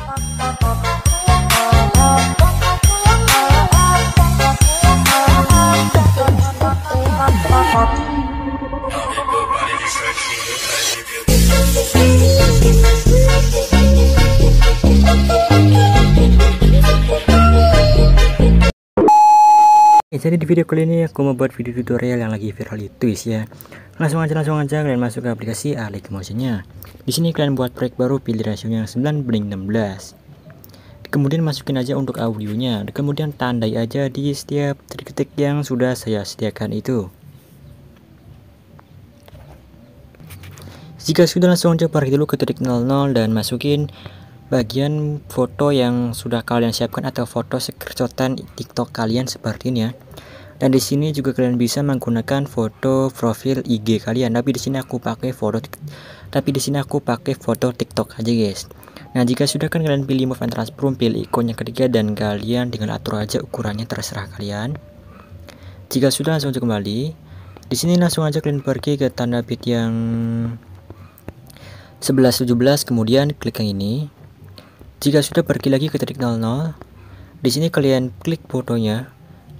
Jadi di video kali ini aku membuat video tutorial yang lagi viral itu ya. Langsung aja kalian masuk ke aplikasi Alik Motionnya. Di sini kalian buat proyek baru, pilih rasionya 9:16. Kemudian masukin aja untuk audionya. Kemudian tandai aja di setiap titik-titik yang sudah saya sediakan itu. Jika sudah, langsung aja pergi dulu ke titik 00 dan masukin bagian foto yang sudah kalian siapkan atau foto screenshotan TikTok kalian seperti ini ya. Dan di sini juga kalian bisa menggunakan foto profil IG kalian, tapi di sini aku pakai foto TikTok aja guys. Nah, jika sudah kan kalian pilih move and transform, pilih ikon yang ketiga dan kalian tinggal atur aja ukurannya, terserah kalian. Jika sudah, langsung aja kembali. Di sini langsung aja kalian pergi ke tanda bit yang 11:17, kemudian klik yang ini. Jika sudah, pergi lagi ke titik 00. Di sini kalian klik fotonya,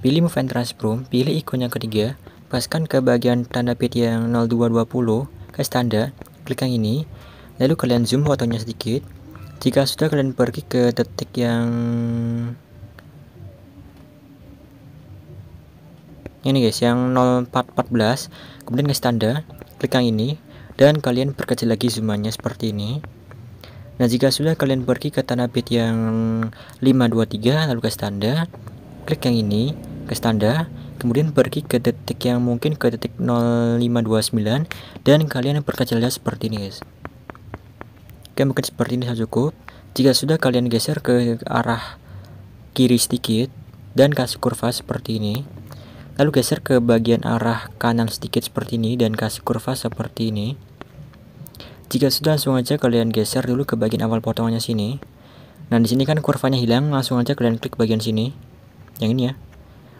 pilih move and transform, pilih ikon yang ketiga, paskan ke bagian tanda bit yang 0220 ke standar, klik yang ini, lalu kalian zoom fotonya sedikit. Jika sudah, kalian pergi ke detik yang ini guys, yang 0414, kemudian ke standar, klik yang ini, dan kalian perkecil lagi zoomannya seperti ini. Nah, jika sudah, kalian pergi ke tanda bit yang 523, lalu ke standar, klik yang ini, ke standar, kemudian pergi ke detik yang mungkin ke detik 0529 dan kalian perkecilnya seperti ini guys. Oke, mungkin seperti ini sudah cukup. Jika sudah, kalian geser ke arah kiri sedikit dan kasih kurva seperti ini, lalu geser ke bagian arah kanan sedikit seperti ini dan kasih kurva seperti ini. Jika sudah, langsung aja kalian geser dulu ke bagian awal potongannya sini. Nah, di sini kan kurvanya hilang, langsung aja kalian klik bagian sini yang ini ya.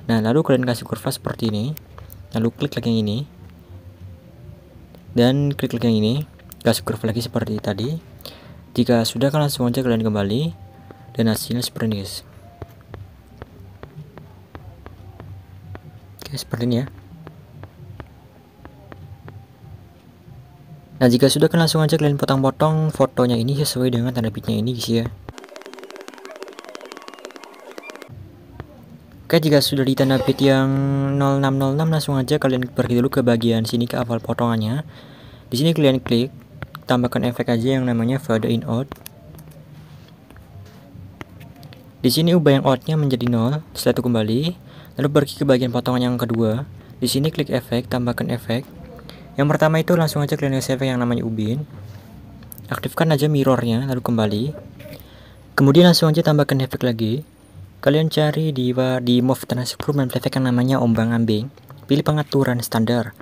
Nah, lalu kalian kasih kurva seperti ini, lalu klik yang ini, dan klik yang ini, kasih kurva lagi seperti tadi. Jika sudah, kan langsung aja kalian kembali, dan hasilnya seperti ini guys. Oke, seperti ini ya. Nah, jika sudah, kan langsung aja kalian potong-potong fotonya ini sesuai dengan tanda bitnya ini guys ya. Oke, jika sudah di tanda bit yang 0606, langsung aja kalian pergi dulu ke bagian sini, ke awal potongannya. Di sini kalian klik, tambahkan efek aja yang namanya fade in out. Di sini ubah yang outnya menjadi 0. Setelah itu kembali, lalu pergi ke bagian potongan yang kedua. Di sini klik efek, tambahkan efek. Yang pertama itu langsung aja kalian kasih efek yang namanya ubin. Aktifkan aja mirrornya, lalu kembali. Kemudian langsung aja tambahkan efek lagi. Kalian cari di move transform dan efek yang namanya ombang-ambing. Pilih pengaturan standar.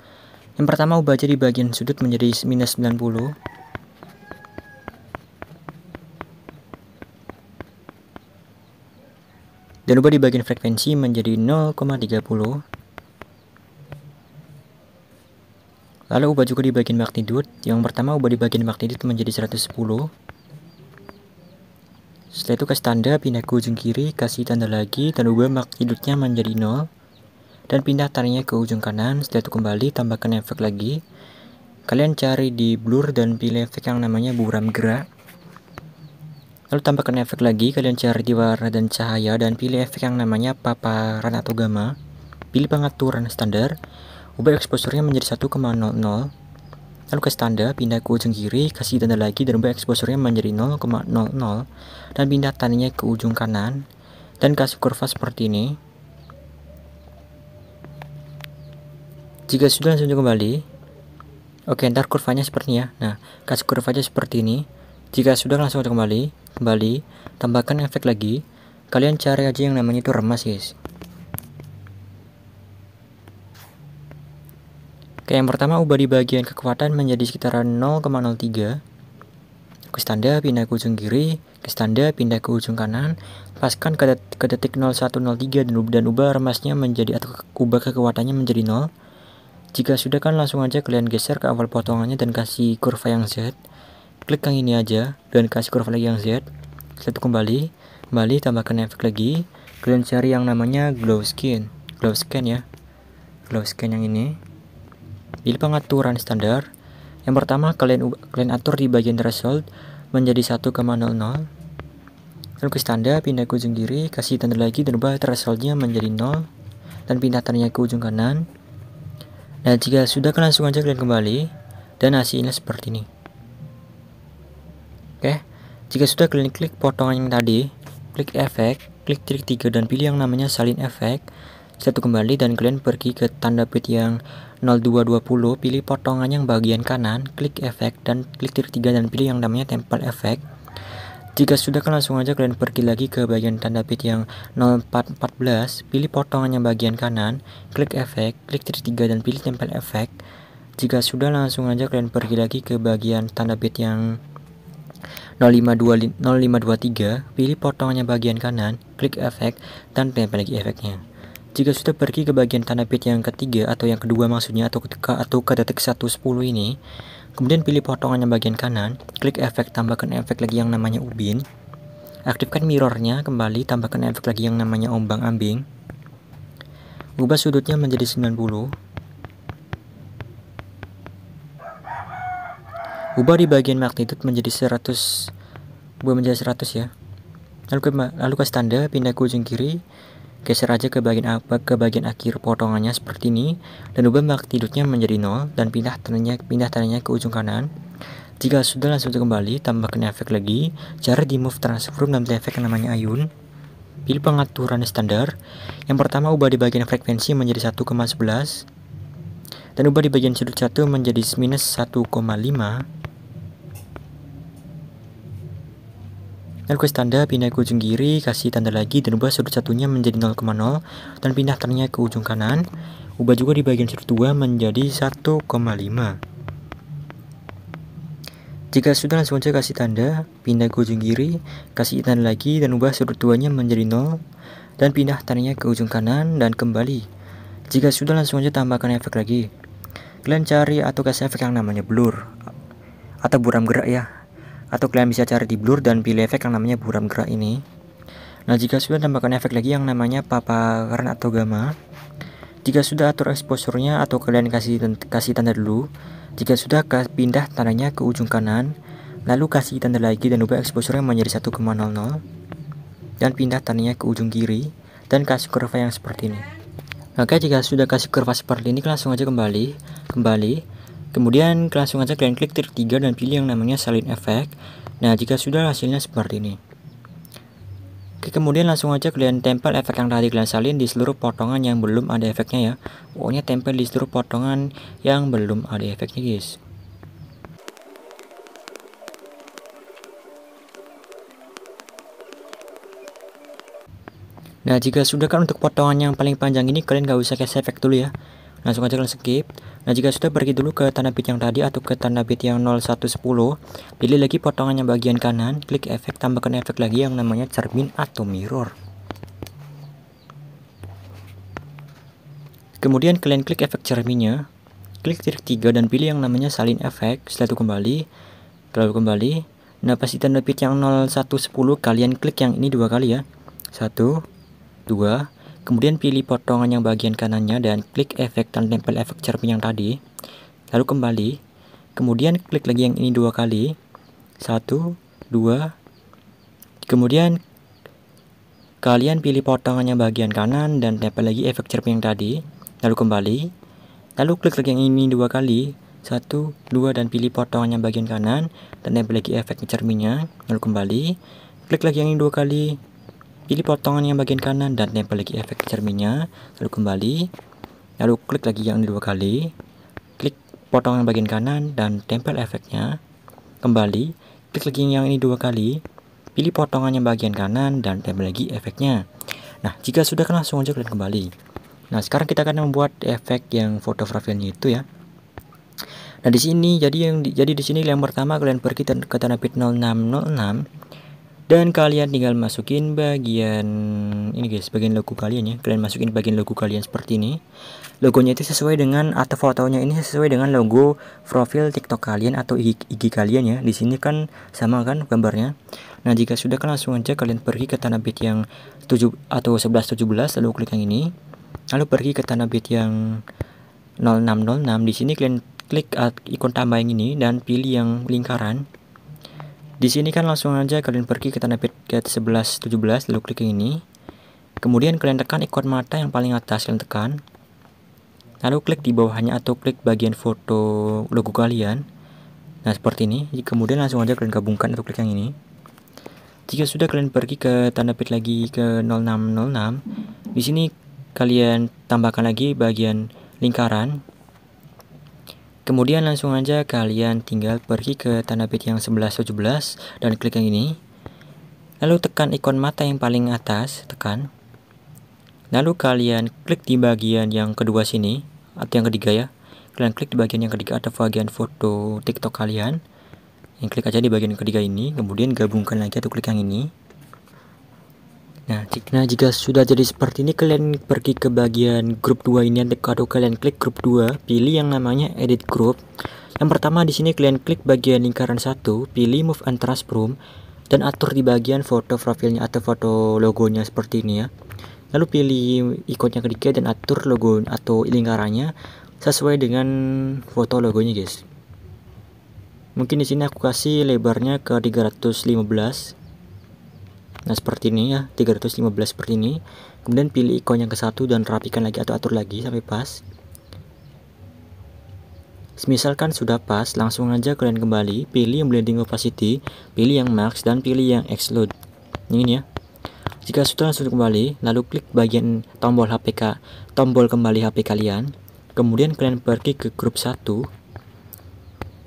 Yang pertama, ubah aja di bagian sudut menjadi minus 90. Dan ubah di bagian frekuensi menjadi 0,30. Lalu ubah juga di bagian magnitude. Yang pertama, ubah di bagian magnitude menjadi 110. Setelah itu ke standar, pindah ke ujung kiri, kasih tanda lagi, dan ubah magnitude-nya menjadi 0. Dan pindah tarinya ke ujung kanan. Setelah itu kembali, tambahkan efek lagi. Kalian cari di blur dan pilih efek yang namanya buram gerak. Lalu tambahkan efek lagi, kalian cari di warna dan cahaya, dan pilih efek yang namanya paparan atau gamma. Pilih pengaturan standar, ubah exposure-nya menjadi 1,00. Lalu ke standar, pindah ke ujung kiri, kasih tanda lagi, dan ubah exposure-nya menjadi 0,00. Dan pindah tandanya ke ujung kanan, dan kasih kurva seperti ini. Jika sudah, langsung kembali. Oke, ntar kurvanya seperti ini ya. Nah, kasih kurva aja seperti ini. Jika sudah, langsung kembali, tambahkan efek lagi. Kalian cari aja yang namanya itu remas guys. Oke, yang pertama ubah di bagian kekuatan menjadi sekitaran 0,03. Ke standar, pindah ke ujung kiri, ke standar, pindah ke ujung kanan, paskan ke detik 0103 dan ubah remasnya menjadi, atau ubah kekuatannya menjadi 0. Jika sudah, kan langsung aja kalian geser ke awal potongannya dan kasih kurva yang Z. Klik yang ini aja dan kasih kurva lagi yang Z. Setelah itu kembali tambahkan efek lagi. Kalian cari yang namanya glow scan ya, glow scan yang ini. Pilih pengaturan standar. Yang pertama kalian atur di bagian threshold menjadi 1,00. Lalu ke standar, pindah ke ujung kiri, kasih tanda lagi dan ubah thresholdnya menjadi 0 dan pindah tandanya ke ujung kanan. Nah, jika sudah langsung aja kalian kembali dan hasilnya seperti ini. Oke, jika sudah kalian klik potongan yang tadi, klik efek, klik titik 3 dan pilih yang namanya salin efek. Setelah itu kembali dan kalian pergi ke tanda bit yang 0220, pilih potongan yang bagian kanan, klik efek dan klik titik 3 dan pilih yang namanya tempel efek. Jika sudah langsung aja kalian pergi lagi ke bagian tanda bit yang 0414, pilih potongan yang bagian kanan, klik efek, klik titik 3 dan pilih tempel efek. Jika sudah langsung aja kalian pergi lagi ke bagian tanda bit yang 0523, pilih potongannya bagian kanan, klik efek dan tempel lagi efeknya. Jika sudah pergi ke bagian tanda bit yang ketiga atau yang kedua maksudnya atau ke detik 110 ini, kemudian pilih potongannya bagian kanan, klik efek, tambahkan efek lagi yang namanya ubin. Aktifkan mirrornya, kembali tambahkan efek lagi yang namanya ombang-ambing. Ubah sudutnya menjadi 90. Ubah di bagian magnitude menjadi 100. Ubah menjadi 100 ya. Lalu ke standar, pindah ke ujung kiri. Geser aja ke bagian akhir potongannya seperti ini dan ubah magnitude-nya menjadi 0 dan pindah tandanya ke ujung kanan. Jika sudah langsung kembali, tambahkan efek lagi. Cara di move transform dan efek yang namanya ayun. Pilih pengaturan standar. Yang pertama ubah di bagian frekuensi menjadi 1,11 dan ubah di bagian sudut 1 menjadi minus 1,5. Lalu ke standar, pindah ke ujung kiri, kasih tanda lagi dan ubah sudut satunya menjadi 0,0 dan pindah tandanya ke ujung kanan. Ubah juga di bagian sudut 2 menjadi 1,5. Jika sudah langsung aja kasih tanda, pindah ke ujung kiri, kasih tanda lagi dan ubah sudut 2 nya menjadi 0 dan pindah tandanya ke ujung kanan dan kembali. Jika sudah langsung aja tambahkan efek lagi. Kalian cari atau kasih efek yang namanya blur atau buram gerak ya. Atau kalian bisa cari di blur dan pilih efek yang namanya buram gerak ini. Nah, jika sudah tambahkan efek lagi yang namanya paparan atau gamma. Jika sudah atur exposure-nya atau kalian kasih tanda dulu. Jika sudah pindah tandanya ke ujung kanan, lalu kasih tanda lagi dan ubah exposure-nya menjadi 1,00 dan pindah tandanya ke ujung kiri dan kasih kurva yang seperti ini. Maka jika sudah kasih kurva seperti ini, langsung aja kembali. Kemudian langsung aja kalian klik titik 3 dan pilih yang namanya salin efek. Nah, jika sudah hasilnya seperti ini. Oke, kemudian langsung aja kalian tempel efek yang tadi kalian salin di seluruh potongan yang belum ada efeknya ya. Pokoknya tempel di seluruh potongan yang belum ada efeknya guys. Nah, jika sudah kan untuk potongan yang paling panjang ini kalian gak usah kasih efek dulu ya. Langsung aja kalian skip. Nah, jika sudah pergi dulu ke tanda bit yang tadi atau ke tanda bit yang 0110, pilih lagi potongan yang bagian kanan, klik efek, tambahkan efek lagi yang namanya cermin atau mirror. Kemudian kalian klik efek cerminnya, klik titik 3 dan pilih yang namanya salin efek. Setelah itu kembali. Nah, pas di tanda bit yang 0110 kalian klik yang ini 2 kali ya. 1, 2. Kemudian pilih potongan yang bagian kanannya dan klik efek dan tempel efek cermin yang tadi. Lalu kembali. Kemudian klik lagi yang ini 2 kali. 1, 2. Kemudian kalian pilih potongan yang bagian kanan dan tempel lagi efek cermin yang tadi. Lalu kembali. Lalu klik lagi yang ini 2 kali. 1, 2 dan pilih potongan yang bagian kanan dan tempel lagi efek cerminnya. Lalu kembali. Klik lagi yang ini 2 kali. Pilih potongan yang bagian kanan dan tempel lagi efek cerminnya, lalu kembali. Lalu klik lagi yang ini 2 kali. Klik potongan bagian kanan dan tempel efeknya. Kembali. Klik lagi yang ini 2 kali. Pilih potongan yang bagian kanan dan tempel lagi efeknya. Nah, jika sudah kan langsung aja kalian kembali. Nah, sekarang kita akan membuat efek yang foto profilnya itu ya. Nah, di sini jadi di sini yang pertama kalian pergi ke tanda bit 0606. Dan kalian tinggal masukin bagian ini guys, bagian logo kalian ya. Kalian masukin bagian logo kalian seperti ini. logonya itu sesuai dengan, atau fotonya ini sesuai dengan logo profil TikTok kalian atau IG kalian ya. Di sini kan sama kan gambarnya. Nah, jika sudah kan langsung aja kalian pergi ke tanah bit yang 7 atau 1117, lalu klik yang ini. Lalu pergi ke tanah bit yang 0606. Di sini kalian klik ikon tambah yang ini dan pilih yang lingkaran. Di sini kan langsung aja kalian pergi ke tanah bit ke 1117, lalu klik yang ini. Kemudian kalian tekan ikon mata yang paling atas, kalian tekan. Lalu klik di bawahnya atau klik bagian foto logo kalian. Nah, seperti ini. Kemudian langsung aja kalian gabungkan atau klik yang ini. Jika sudah, kalian pergi ke tanda bit lagi ke 0606. Di sini kalian tambahkan lagi bagian lingkaran. Kemudian langsung aja kalian tinggal pergi ke tanda bit yang 1117 dan klik yang ini. Lalu tekan ikon mata yang paling atas, tekan. Lalu kalian klik di bagian yang kedua sini, atau yang ketiga ya. Kalian klik di bagian yang ketiga atau bagian foto TikTok kalian. Yang klik aja di bagian yang ketiga ini, kemudian gabungkan lagi atau klik yang ini. Nah, jika sudah jadi seperti ini, kalian pergi ke bagian grup 2 ini atau kalian klik grup 2, pilih yang namanya edit group. Yang pertama di sini kalian klik bagian lingkaran 1, pilih move and transform dan atur di bagian foto profilnya atau foto logonya seperti ini ya. Lalu pilih ikon yang ketiga dan atur logo atau lingkarannya sesuai dengan foto logonya, guys. Mungkin di sini aku kasih lebarnya ke 315. Nah, seperti ini ya, 315 seperti ini. Kemudian pilih ikon yang ke-1 dan rapikan lagi atau atur lagi sampai pas. Misalkan sudah pas, langsung aja kalian kembali, pilih yang blending opacity, pilih yang max dan pilih yang exclude. Ini ya. Jika sudah, langsung kembali, lalu klik bagian tombol kembali HP kalian. Kemudian kalian pergi ke grup 1,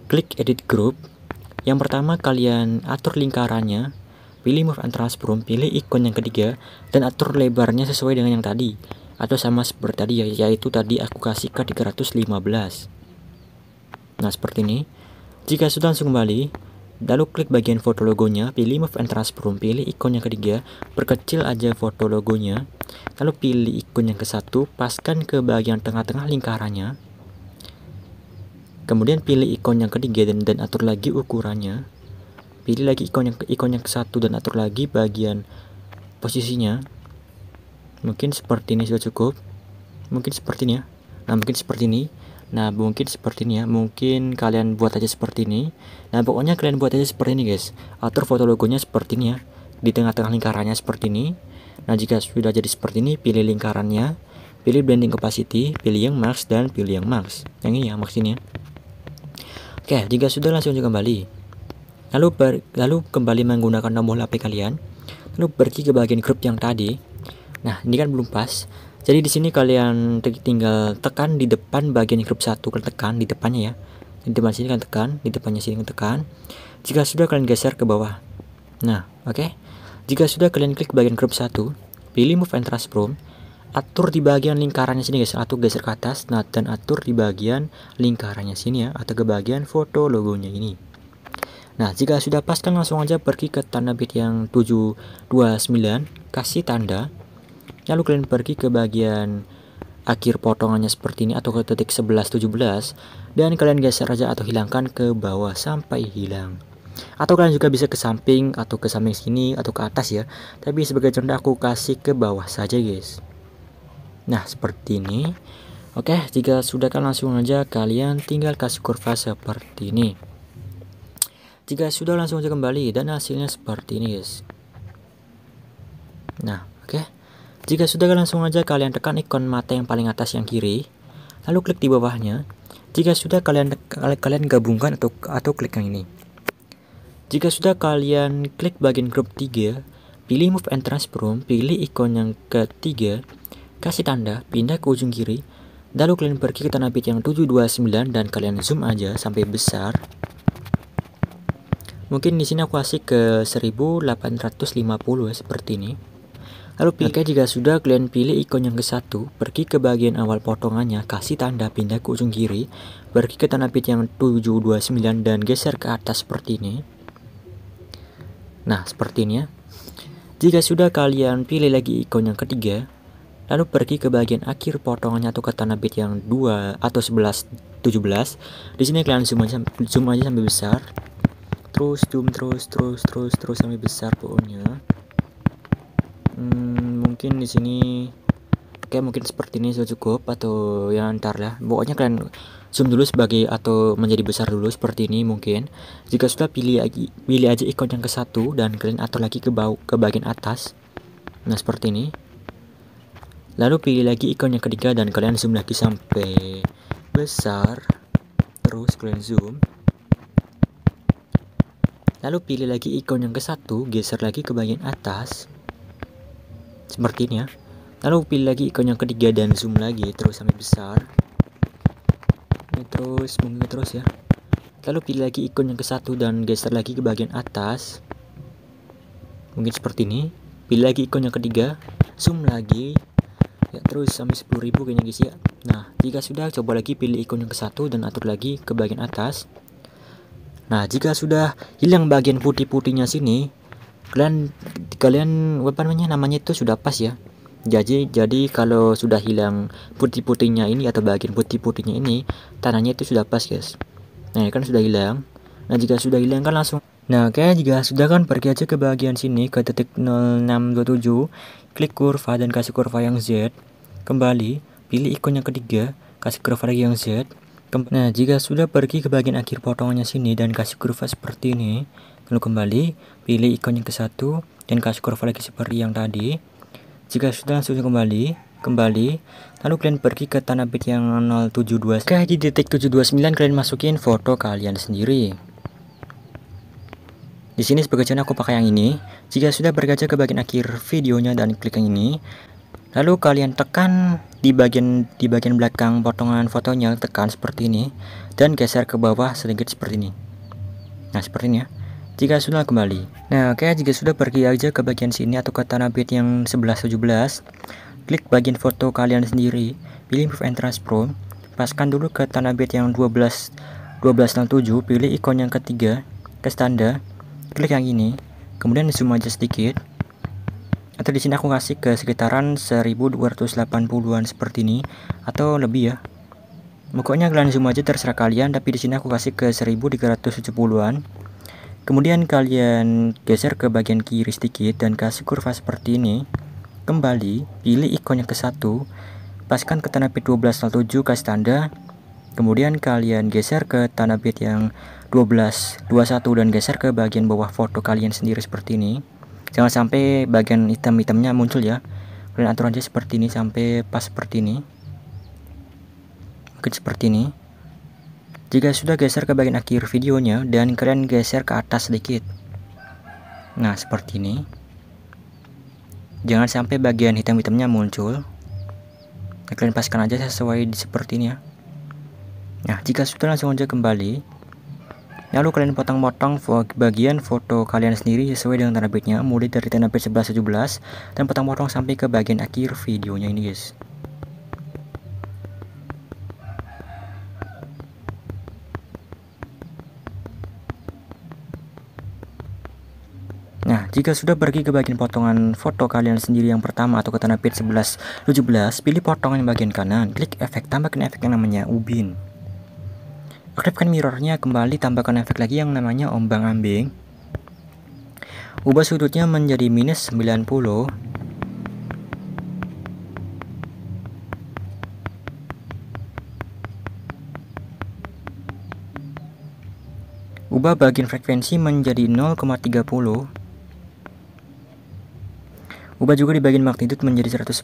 klik edit group. Yang pertama kalian atur lingkarannya, pilih move and transform, pilih ikon yang ketiga dan atur lebarnya sesuai dengan yang tadi atau sama seperti tadi ya, yaitu tadi aku kasih ke 315. Nah, seperti ini. Jika sudah, langsung kembali, lalu klik bagian foto logonya, pilih move and transform, pilih ikon yang ketiga, perkecil aja foto logonya, lalu pilih ikon yang ke-1, paskan ke bagian tengah-tengah lingkarannya. Kemudian pilih ikon yang ketiga dan atur lagi ukurannya. Pilih lagi ikon yang ke-1 dan atur lagi bagian posisinya. Mungkin seperti ini sudah cukup. Mungkin seperti ini ya. Nah, mungkin seperti ini. Nah, mungkin seperti ini ya. Mungkin kalian buat aja seperti ini. Nah, pokoknya kalian buat aja seperti ini, guys. Atur foto logonya seperti ini ya. Di tengah-tengah lingkarannya seperti ini. Nah, jika sudah jadi seperti ini, pilih lingkarannya, pilih blending opacity, pilih yang max dan pilih yang max. Yang ini ya, max ini ya. Oke, jika sudah, langsung aja kembali. Lalu kembali menggunakan tombol HP kalian. Lalu pergi ke bagian grup yang tadi. Nah, ini kan belum pas. Jadi di sini kalian tinggal tekan di depan bagian grup 1, kalian tekan di depannya ya. Di depan sini kalian tekan, di depannya sini kalian tekan. Jika sudah, kalian geser ke bawah. Nah, oke. Jika sudah, kalian klik bagian grup 1, pilih move and transform, atur di bagian lingkarannya sini, guys, atau geser ke atas. Nah, dan atur di bagian lingkarannya sini ya, atau ke bagian foto logonya ini. Nah, jika sudah pas, kan langsung aja pergi ke tanda bit yang 729, kasih tanda. Lalu kalian pergi ke bagian akhir potongannya seperti ini atau ke titik 1117 dan kalian geser aja atau hilangkan ke bawah sampai hilang. Atau kalian juga bisa ke samping atau ke samping sini atau ke atas ya. Tapi sebagai contoh aku kasih ke bawah saja, guys. Nah, seperti ini. Oke, jika sudah, kan langsung aja kalian tinggal kasih kurva seperti ini. Jika sudah, langsung aja kembali dan hasilnya seperti ini, guys. Nah, oke. Jika sudah, langsung aja kalian tekan ikon mata yang paling atas yang kiri, lalu klik di bawahnya. Jika sudah, kalian gabungkan atau klik yang ini. Jika sudah, kalian klik bagian grup 3, pilih move and transform, pilih ikon yang ketiga, kasih tanda, pindah ke ujung kiri, lalu kalian pergi ke tanah bit yang 729 dan kalian zoom aja sampai besar. Mungkin di sini aku kasih ke 1850 ya, seperti ini. Lalu jika sudah, kalian pilih ikon yang ke-1, pergi ke bagian awal potongannya, kasih tanda, pindah ke ujung kiri, pergi ke tanah bit yang 729 dan geser ke atas seperti ini. Nah, seperti ini ya. Jika sudah, kalian pilih lagi ikon yang ketiga, Lalu pergi ke bagian akhir potongannya atau ke tanah bit yang 2 atau 11 17. Di sini kalian zoom aja sampai besar. Terus zoom terus sampai besar pokoknya. Mungkin di sini mungkin seperti ini sudah cukup, atau ya ntar lah. Pokoknya kalian zoom dulu sebagai atau menjadi besar dulu seperti ini mungkin. Jika sudah pilih aja ikon yang ke satu dan kalian atur lagi ke bagian atas. Nah, seperti ini. Lalu pilih lagi ikon yang ketiga dan kalian zoom lagi sampai besar. Terus kalian zoom. Lalu pilih lagi ikon yang ke satu, geser lagi ke bagian atas. Seperti ini ya. Lalu pilih lagi ikon yang ketiga dan zoom lagi terus sampai besar. Ini terus mungkin terus ya. Lalu pilih lagi ikon yang ke satu dan geser lagi ke bagian atas. Mungkin seperti ini. Pilih lagi ikon yang ketiga, zoom lagi. Ya, terus sampai 10.000 kayaknya guys ya. Nah, jika sudah, coba lagi pilih ikon yang ke satu dan atur lagi ke bagian atas. Nah, jika sudah hilang bagian putih-putihnya sini, kalian apa namanya itu sudah pas ya. Jadi kalau sudah hilang putih-putihnya ini atau bagian putih-putihnya ini, tanahnya itu sudah pas guys. Nah, kan sudah hilang. Nah, jika sudah hilang kan langsung. Nah, jika sudah kan pergi aja ke bagian sini ke titik 0627, klik kurva dan kasih kurva yang Z. Kembali, pilih ikon yang ketiga, kasih kurva lagi yang Z. Nah, jika sudah pergi ke bagian akhir potongannya sini dan kasih kurva seperti ini, lalu kembali, pilih ikon yang ke satu dan kasih kurva lagi seperti yang tadi. Jika sudah, langsung kembali, lalu kalian pergi ke tanah bit yang 072. Di titik 729 kalian masukin foto kalian sendiri. Di sini sebagai contoh aku pakai yang ini. Jika sudah berkaca ke bagian akhir videonya dan klik yang ini, lalu kalian tekan di bagian belakang potongan fotonya, tekan seperti ini dan geser ke bawah sedikit seperti ini. Nah, seperti ini ya. Jika sudah kembali. Nah, jika sudah pergi aja ke bagian sini atau ke tanah bit yang 1117, klik bagian foto kalian sendiri, pilih Move and Transform, paskan dulu ke tanah bit yang 1207, pilih ikon yang ketiga, ke standar, klik yang ini, kemudian zoom aja sedikit. Atau di sini aku kasih ke sekitaran 1280-an seperti ini atau lebih ya. Pokoknya kalian zoom aja terserah kalian, tapi di sini aku kasih ke 1370-an. Kemudian kalian geser ke bagian kiri sedikit dan kasih kurva seperti ini. Kembali, pilih ikon yang ke satu, paskan ke tanah bit 1207 kasih tanda. Kemudian kalian geser ke tanah bit yang 1221 dan geser ke bagian bawah foto kalian sendiri seperti ini. Jangan sampai bagian hitam-hitamnya muncul ya. Kalian atur aja seperti ini sampai pas seperti ini. Mungkin seperti ini. Jika sudah, geser ke bagian akhir videonya dan kalian geser ke atas sedikit. Nah, seperti ini. Jangan sampai bagian hitam-hitamnya muncul. Nah, kalian paskan aja sesuai seperti ini ya. Nah, jika sudah, langsung aja kembali. Lalu kalian potong-potong bagian foto kalian sendiri sesuai dengan tanah bitnya, mulai dari tanah bit 1117 dan potong-potong sampai ke bagian akhir videonya ini guys. Nah, jika sudah pergi ke bagian potongan foto kalian sendiri yang pertama atau ke tanah bit 1117, pilih potongan yang bagian kanan, klik efek, tambahkan efek yang namanya ubin. Aktifkan mirrornya, kembali tambahkan efek lagi yang namanya ombang-ambing. Ubah sudutnya menjadi minus 90. Ubah bagian frekuensi menjadi 0,30. Ubah juga di bagian magnitude menjadi 110.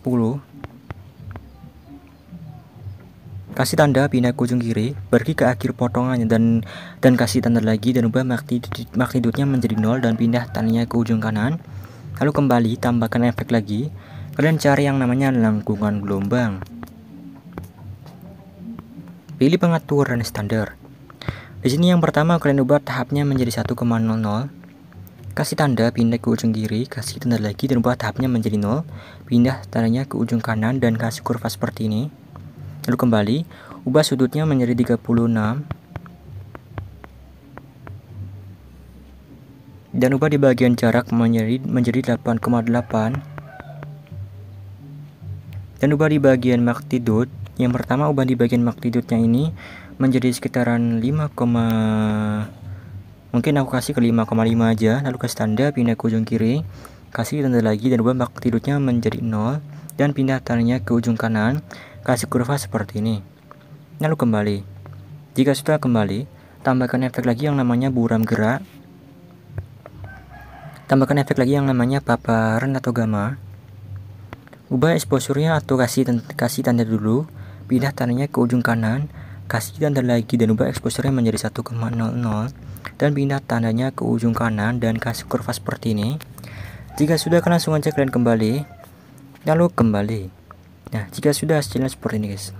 Kasih tanda pindah ke ujung kiri, pergi ke akhir potongannya dan kasih tanda lagi dan ubah magnitude-nya menjadi 0 dan pindah tandanya ke ujung kanan. Lalu kembali tambahkan efek lagi. Kalian cari yang namanya lengkungan gelombang. Pilih pengaturan standar. Di sini yang pertama kalian ubah tahapnya menjadi 1,00. Kasih tanda pindah ke ujung kiri, kasih tanda lagi dan ubah tahapnya menjadi 0. Pindah tandanya ke ujung kanan dan kasih kurva seperti ini. Lalu kembali, ubah sudutnya menjadi 36 dan ubah di bagian jarak menjadi 8,8. Dan ubah di bagian magnitude. Yang pertama, ubah di bagian magnitude-nya ini menjadi sekitaran 5, mungkin aku kasih ke 5,5 aja. Lalu ke tanda, pindah ke ujung kiri, kasih tanda lagi dan ubah magnitude-nya menjadi 0 dan pindah tandanya ke ujung kanan, kasih kurva seperti ini. Lalu kembali. Jika sudah kembali, tambahkan efek lagi yang namanya buram gerak. Tambahkan efek lagi yang namanya paparan atau gamma. Ubah exposure-nya atau kasih tanda dulu, pindah tandanya ke ujung kanan, kasih tanda lagi dan ubah exposure-nya menjadi 1,00 dan pindah tandanya ke ujung kanan dan kasih kurva seperti ini. Jika sudah, langsung aja kalian kembali, lalu kembali. Nah, jika sudah hasilnya seperti ini guys.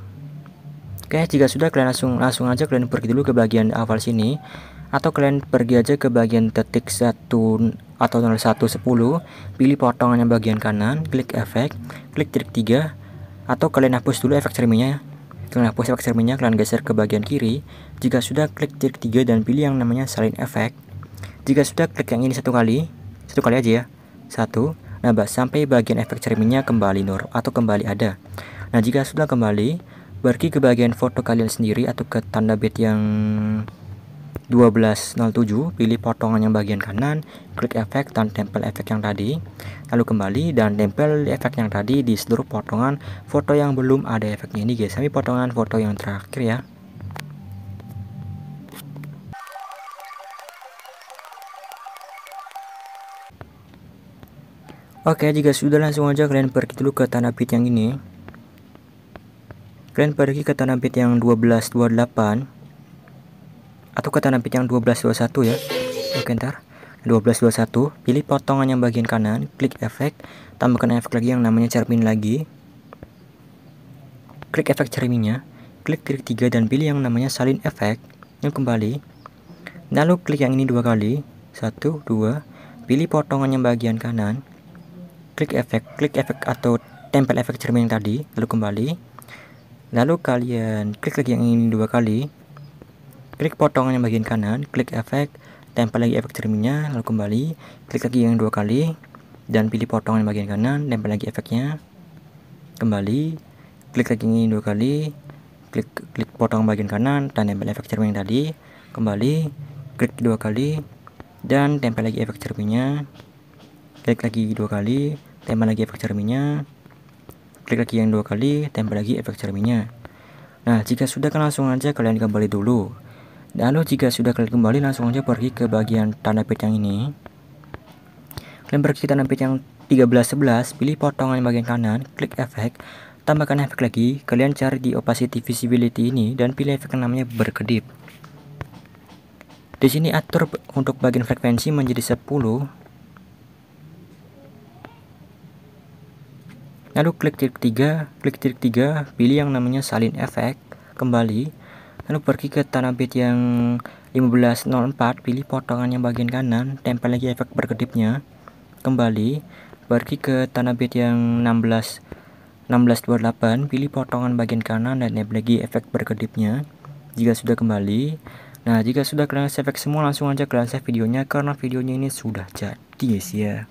Oke, jika sudah, kalian langsung aja kalian pergi dulu ke bagian awal sini, atau kalian pergi aja ke bagian detik 1 atau 0110, pilih potongan yang bagian kanan, klik efek, klik titik 3, atau kalian hapus dulu efek cerminnya. Kalian hapus efek cerminnya, kalian geser ke bagian kiri. Jika sudah, klik titik 3 dan pilih yang namanya salin efek. Jika sudah, klik yang ini satu kali aja ya. 1. Nah, sampai bagian efek cerminnya kembali atau kembali ada. Nah, jika sudah kembali, pergi ke bagian foto kalian sendiri atau ke tanda bit yang 1207, pilih potongan yang bagian kanan, klik efek dan tempel efek yang tadi, lalu kembali dan tempel efek yang tadi di seluruh potongan foto yang belum ada efeknya ini guys, sampai potongan foto yang terakhir ya. Oke, jika sudah, langsung aja kalian pergi dulu ke tanda bit yang ini. Kalian pergi ke tanda bit yang 1228 atau ke tanda bit yang 1221 ya. Oke, ntar 1221, pilih potongan yang bagian kanan, klik efek, tambahkan efek lagi yang namanya cermin lagi. Klik efek cerminnya, klik titik 3 dan pilih yang namanya salin efek. Lalu kembali. Lalu klik yang ini dua kali. 1, 2, pilih potongan yang bagian kanan. Klik efek atau tempel efek cermin yang tadi, lalu kembali. Lalu kalian klik lagi yang ini dua kali. Klik potongan yang bagian kanan, klik efek, tempel lagi efek cerminnya, lalu kembali. Klik lagi yang dua kali dan pilih potongan yang bagian kanan, tempel lagi efeknya. Kembali. Klik lagi yang ini dua kali. Klik potongan bagian kanan dan tempel efek cermin yang tadi. Kembali. Klik dua kali dan tempel lagi efek cerminnya. Klik lagi dua kali, tempel lagi efek cerminnya. Klik lagi yang dua kali, tempel lagi efek cerminnya. Nah, jika sudah, langsung aja kalian kembali dulu. Lalu jika sudah kalian kembali, langsung aja pergi ke bagian tanda bit yang ini. Kalian pergi ke tanda bit yang 1311, pilih potongan yang bagian kanan, klik efek, tambahkan efek lagi. Kalian cari di opacity visibility ini dan pilih efek yang namanya berkedip. Di sini atur untuk bagian frekuensi menjadi 10. Lalu klik titik 3, pilih yang namanya salin efek, kembali. Lalu pergi ke tanda bit yang 1504, pilih potongan yang bagian kanan, tempel lagi efek berkedipnya, kembali. Pergi ke tanda bit yang 1628, pilih potongan bagian kanan dan tempel lagi efek berkedipnya. Jika sudah kembali, nah jika sudah kalian save efek semua, langsung aja kalian save videonya karena videonya ini sudah jadi guys ya.